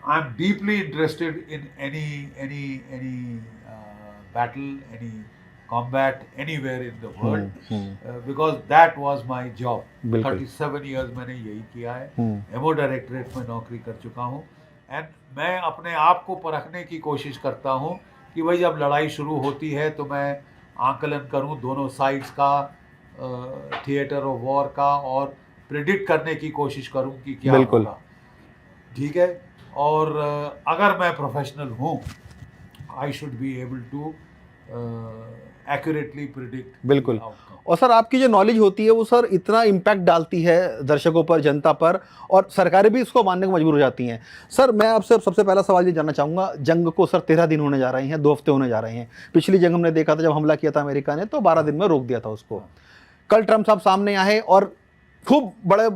I'm deeply interested in any battle, any combat anywhere in the world, because that was my job. बिल्कुल। 37 years मैंने यही किया है। हम्म। Ammo directorate में नौकरी कर चुका हूँ। एंड मैं अपने आप को परखने की कोशिश करता हूँ कि भाई जब लड़ाई शुरू होती है तो मैं आकलन करूँ दोनों साइड्स का, थिएटर ऑफ वॉर का, और प्रिडिक्ट करने की कोशिश करूँ कि क्या बिल्कुल। होगा। ठीक है। और अगर मैं प्रोफेशनल हूँ, I should be able to accurately predict बिल्कुल। आउटकम। और सर आपकी जो नॉलेज होती है वो सर इतना इम्पैक्ट डालती है दर्शकों पर, जनता पर, और सरकारें भी इसको मानने को मजबूर हो जाती हैं। सर मैं आपसे सबसे पहला सवाल ये जानना चाहूँगा, जंग को सर 13 दिन होने जा रहे हैं, 2 हफ्ते होने जा रहे हैं। पिछली जंग हमने देखा था जब हमला किया था अमेरिका ने, तो 12 दिन में रोक दिया था उसको। कल ट्रम्प साहब सामने आए और खूब बड़े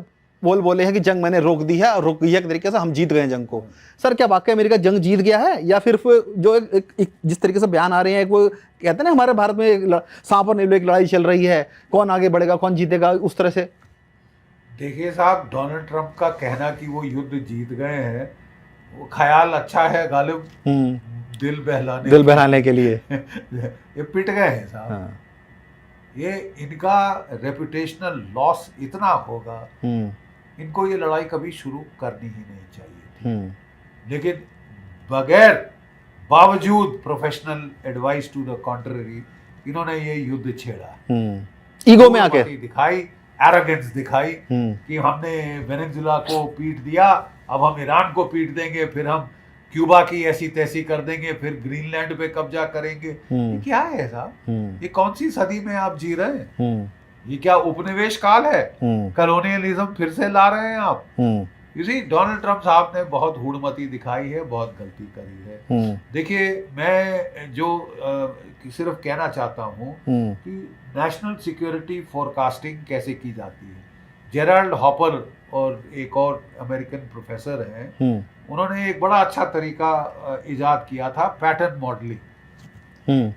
बोले हैं कि जंग मैंने रोक दी है, और रोक गई है एक तरीके से, हम जीत गए जंग को। सर क्या वाकई अमेरिका जंग जीत गया है, या फिर जो एक जिस तरीके से बयान आ रहे हैं, वो कहते हैं ना हमारे भारत में सांप और नीलू एक लड़ाई चल रही है, कौन आगे बढ़ेगा कौन जीतेगा, उस तरह से? देखिए साहब, डोनाल्ड ट्रंप का कहना कि वो युद्ध जीत गए हैं, वो ख्याल अच्छा है गालिब, दिल बहलाने के लिए। ये पिट गए हैं साहब। हाँ। ये इनका रेपुटेशनल लॉस इतना होगा, इनको ये लड़ाई कभी शुरू करनी ही नहीं चाहिए थी। लेकिन बगैर बावजूद professional advice to the contrary इन्होंने ये युद्ध छेड़ा, ईगो में आके दिखाई, एरोगेंस दिखाई कि हमने वेनेजुला को पीट दिया, अब हम ईरान को पीट देंगे, फिर हम क्यूबा की ऐसी तैसी कर देंगे, फिर ग्रीनलैंड पे कब्जा करेंगे। ये क्या है साहब? ये कौन सी सदी में आप जी रहे हैं? ये क्या उपनिवेश काल है? कॉलोनियलिज्म फिर से ला रहे हैं आप? यू सी, डोनाल्ड ट्रंप साहब ने बहुत हूड़मती दिखाई है, बहुत गलती करी है। देखिए, मैं जो सिर्फ कहना चाहता हूँ कि नेशनल सिक्योरिटी फोरकास्टिंग कैसे की जाती है। जेराल्ड हॉपर और एक और अमेरिकन प्रोफेसर हैं, उन्होंने एक बड़ा अच्छा तरीका इजाद किया था, पैटर्न मॉडलिंग।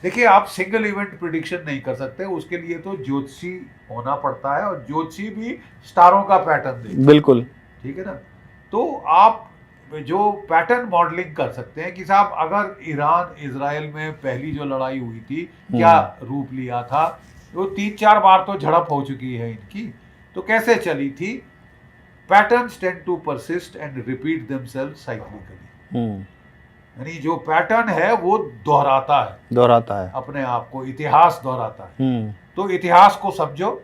देखिए, आप सिंगल इवेंट प्रिडिक्शन नहीं कर सकते, उसके लिए तो ज्योतिषी होना पड़ता है, और ज्योतिषी भी स्टारों का पैटर्न देखते हैं। बिल्कुल। ठीक है ना? तो आप जो पैटर्न मॉडलिंग कर सकते हैं कि साहब अगर ईरान इजराइल में पहली जो लड़ाई हुई थी क्या रूप लिया था, वो 3-4 बार तो झड़प हो चुकी है इनकी, तो कैसे चली थी? Patterns tend to persist and repeat themselves cyclically. यानी जो पैटर्न है वो दोहराता है अपने आप को, इतिहास दोहराता है। तो इतिहास को समझो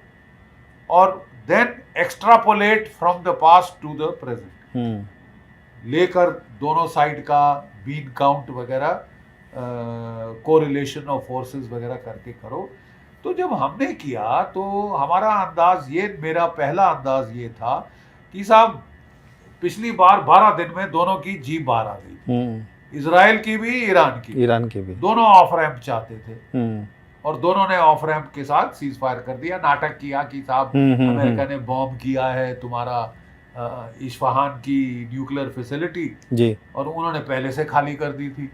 और then extrapolate from the past to the present, लेकर दोनों साइड का बीन काउंट वगैरह, कोरिलेशन ऑफ फोर्सेस वगैरह करके करो। तो जब हमने किया तो हमारा अंदाज ये, मेरा पहला अंदाज ये था कि साहब पिछली बार 12 दिन में दोनों की जीप बाहर आ गई, इजराइल की भी ईरान की भी। दोनों ऑफ रैंप चाहते थे, और दोनों ने ऑफ रैंप के साथ सीज फायर कर दिया, नाटक किया कि साहब अमेरिका ने बॉम्ब किया है तुम्हारा इस्फहान की न्यूक्लियर फैसिलिटी जी, और उन्होंने पहले से खाली कर दी थी,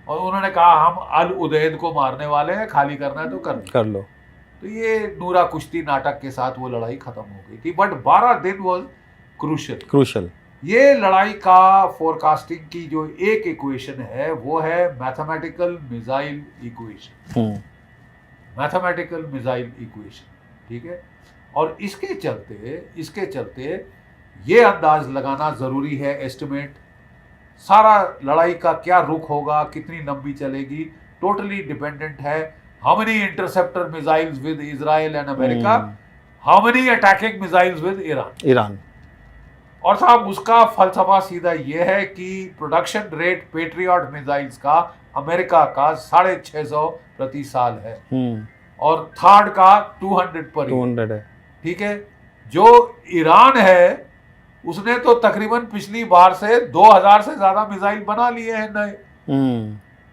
और उन्होंने कहा हम अल उदैद को मारने वाले हैं, खाली करना है तो कर लो। तो ये नूरा कुश्ती नाटक के साथ वो लड़ाई खत्म हो गई थी। बट 12 दिन वाज क्रूशल। ये लड़ाई का फोरकास्टिंग की जो एक इक्वेशन है वो है mathematical missile equation. Mathematical missile equation, ठीक है। और इसके चलते ये अंदाज लगाना जरूरी है, एस्टिमेट सारा लड़ाई का क्या रुख होगा, कितनी लंबी चलेगी, टोटली डिपेंडेंट है how many interceptor missiles with Israel and America, how many attacking missiles with Iran. और साहब उसका फलसफा सीधा ये है कि प्रोडक्शन रेट पेट्रियट मिसाइल्स का अमेरिका का 650 प्रति साल है, और थर्ड का 200 पर 200 है, ठीक है। जो ईरान है उसने तो तकरीबन पिछली बार से 2000 से ज्यादा मिसाइल बना लिए हैं नए,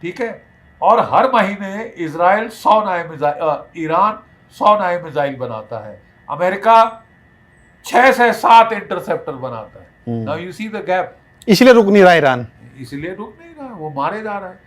ठीक है। और हर महीने इजराइल 100 नए मिसाइल, ईरान 100 नए मिसाइल बनाता है, अमेरिका 6 से 7 इंटरसेप्टर बनाता है। Now you see the gap. इसलिए रुक नहीं रहा ईरान, वो मारे जा रहा है।